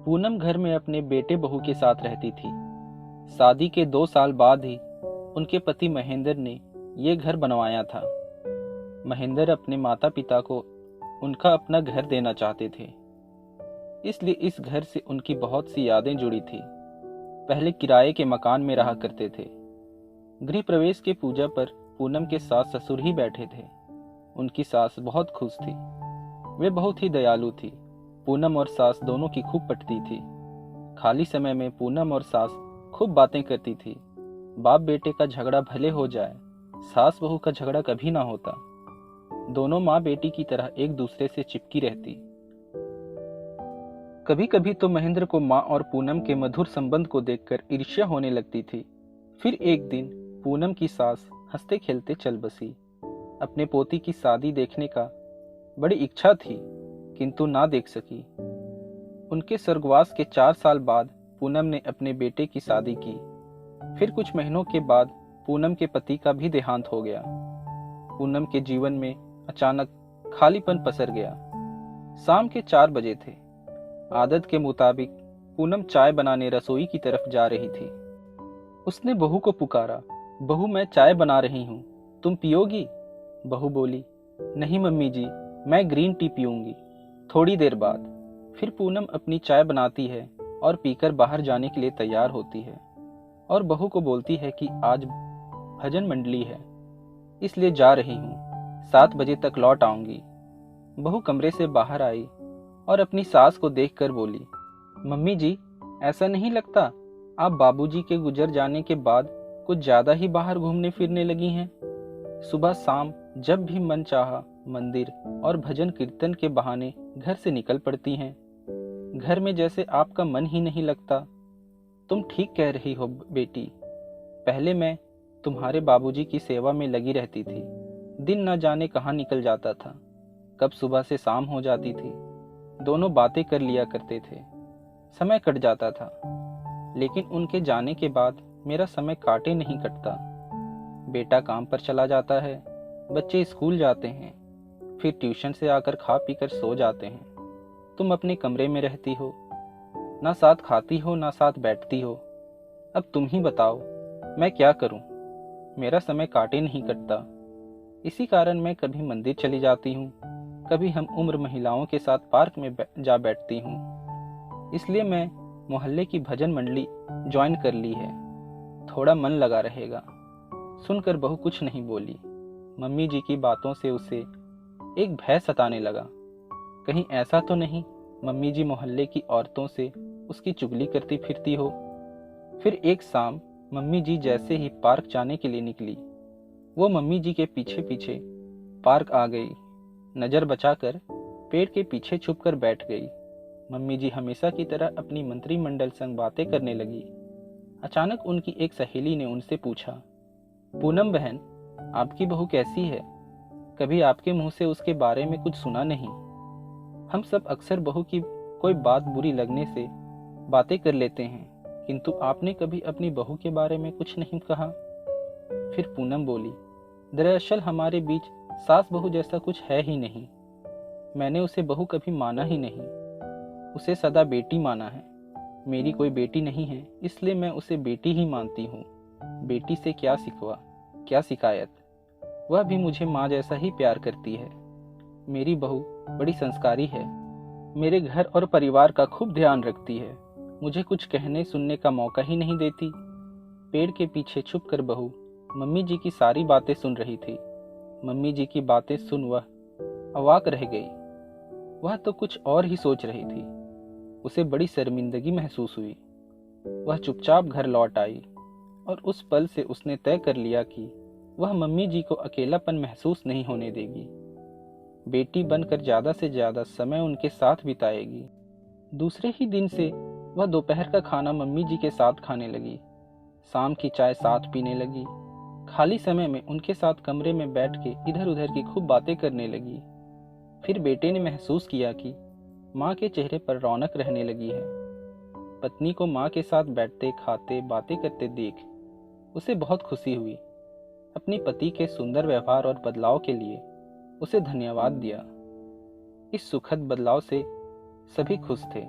पूनम घर में अपने बेटे बहू के साथ रहती थी। शादी के 2 साल बाद ही उनके पति महेंद्र ने ये घर बनवाया था। महेंद्र अपने माता पिता को उनका अपना घर देना चाहते थे, इसलिए इस घर से उनकी बहुत सी यादें जुड़ी थी। पहले किराए के मकान में रहा करते थे। गृह प्रवेश के पूजा पर पूनम के सास ससुर ही बैठे थे। उनकी सास बहुत खुश थी। वे बहुत ही दयालु थी। पूनम और सास दोनों की खूब पटती थी। खाली समय में पूनम और सास खूब बातें करती थी। बाप बेटे का झगड़ा भले हो जाए, सास बहू का झगड़ा कभी ना होता। दोनों माँ बेटी की तरह एक दूसरे से चिपकी रहती। कभी कभी तो महेंद्र को माँ और पूनम के मधुर संबंध को देखकर ईर्ष्या होने लगती थी। फिर एक दिन पूनम की सास हंसते खेलते चल बसी। अपने पोती की शादी देखने का बड़ी इच्छा थी, किंतु ना देख सकी। उनके स्वर्गवास के 4 साल बाद पूनम ने अपने बेटे की शादी की। फिर कुछ महीनों के बाद पूनम के पति का भी देहांत हो गया। पूनम के जीवन में अचानक खालीपन पसर गया। शाम के 4 बजे थे। आदत के मुताबिक पूनम चाय बनाने रसोई की तरफ जा रही थी। उसने बहू को पुकारा, बहू मैं चाय बना रही हूँ, तुम पियोगी? बहू बोली, नहीं मम्मी जी, मैं ग्रीन टी पीऊंगी थोड़ी देर बाद। फिर पूनम अपनी चाय बनाती है और पीकर बाहर जाने के लिए तैयार होती है और बहू को बोलती है कि आज भजन मंडली है, इसलिए जा रही हूँ, 7 बजे तक लौट आऊंगी। बहू कमरे से बाहर आई और अपनी सास को देखकर बोली, मम्मी जी, ऐसा नहीं लगता आप बाबूजी के गुजर जाने के बाद कुछ ज्यादा ही बाहर घूमने फिरने लगी हैं? सुबह शाम जब भी मन चाहा मंदिर और भजन कीर्तन के बहाने घर से निकल पड़ती हैं। घर में जैसे आपका मन ही नहीं लगता। तुम ठीक कह रही हो बेटी। पहले मैं तुम्हारे बाबूजी की सेवा में लगी रहती थी। दिन न जाने कहाँ निकल जाता था, कब सुबह से शाम हो जाती थी। दोनों बातें कर लिया करते थे, समय कट जाता था। लेकिन उनके जाने के बाद मेरा समय काटे नहीं कटता। बेटा काम पर चला जाता है, बच्चे स्कूल जाते हैं, फिर ट्यूशन से आकर खा पीकर सो जाते हैं। तुम अपने कमरे में रहती हो, ना साथ खाती हो ना साथ बैठती हो। अब तुम ही बताओ मैं क्या करूं? मेरा समय काटे नहीं कटता। इसी कारण मैं कभी मंदिर चली जाती हूँ, कभी हम उम्र महिलाओं के साथ पार्क में जा बैठती हूँ। इसलिए मैं मोहल्ले की भजन मंडली ज्वाइन कर ली है, थोड़ा मन लगा रहेगा। सुनकर बहू कुछ नहीं बोली। मम्मी जी की बातों से उसे एक भय सताने लगा। कहीं ऐसा तो नहीं मम्मी जी मोहल्ले की औरतों से उसकी चुगली करती फिरती हो। फिर एक शाम मम्मी जी जैसे ही पार्क जाने के लिए निकली, वो मम्मी जी के पीछे पीछे पार्क आ गई। नजर बचाकर पेड़ के पीछे छुपकर बैठ गई। मम्मी जी हमेशा की तरह अपनी मंत्रिमंडल संग बातें करने लगी। अचानक उनकी एक सहेली ने उनसे पूछा, पूनम बहन, आपकी बहू कैसी है? कभी आपके मुंह से उसके बारे में कुछ सुना नहीं। हम सब अक्सर बहू की कोई बात बुरी लगने से बातें कर लेते हैं, किंतु आपने कभी अपनी बहू के बारे में कुछ नहीं कहा। फिर पूनम बोली, दरअसल हमारे बीच सास बहू जैसा कुछ है ही नहीं। मैंने उसे बहू कभी माना ही नहीं, उसे सदा बेटी माना है। मेरी कोई बेटी नहीं है, इसलिए मैं उसे बेटी ही मानती हूँ। बेटी से क्या सिकवा, क्या शिकायत। वह भी मुझे माँ जैसा ही प्यार करती है। मेरी बहू बड़ी संस्कारी है, मेरे घर और परिवार का खूब ध्यान रखती है। मुझे कुछ कहने सुनने का मौका ही नहीं देती। पेड़ के पीछे छुपकर बहू मम्मी जी की सारी बातें सुन रही थी। मम्मी जी की बातें सुन वह अवाक रह गई। वह तो कुछ और ही सोच रही थी। उसे बड़ी शर्मिंदगी महसूस हुई। वह चुपचाप घर लौट आई और उस पल से उसने तय कर लिया कि वह मम्मी जी को अकेलापन महसूस नहीं होने देगी। बेटी बनकर ज्यादा से ज्यादा समय उनके साथ बिताएगी। दूसरे ही दिन से वह दोपहर का खाना मम्मी जी के साथ खाने लगी, शाम की चाय साथ पीने लगी। खाली समय में उनके साथ कमरे में बैठ के इधर उधर की खूब बातें करने लगी। फिर बेटे ने महसूस किया कि माँ के चेहरे पर रौनक रहने लगी है। पत्नी को माँ के साथ बैठते खाते बातें करते देख उसे बहुत खुशी हुई। अपने पति के सुंदर व्यवहार और बदलाव के लिए उसे धन्यवाद दिया। इस सुखद बदलाव से सभी खुश थे।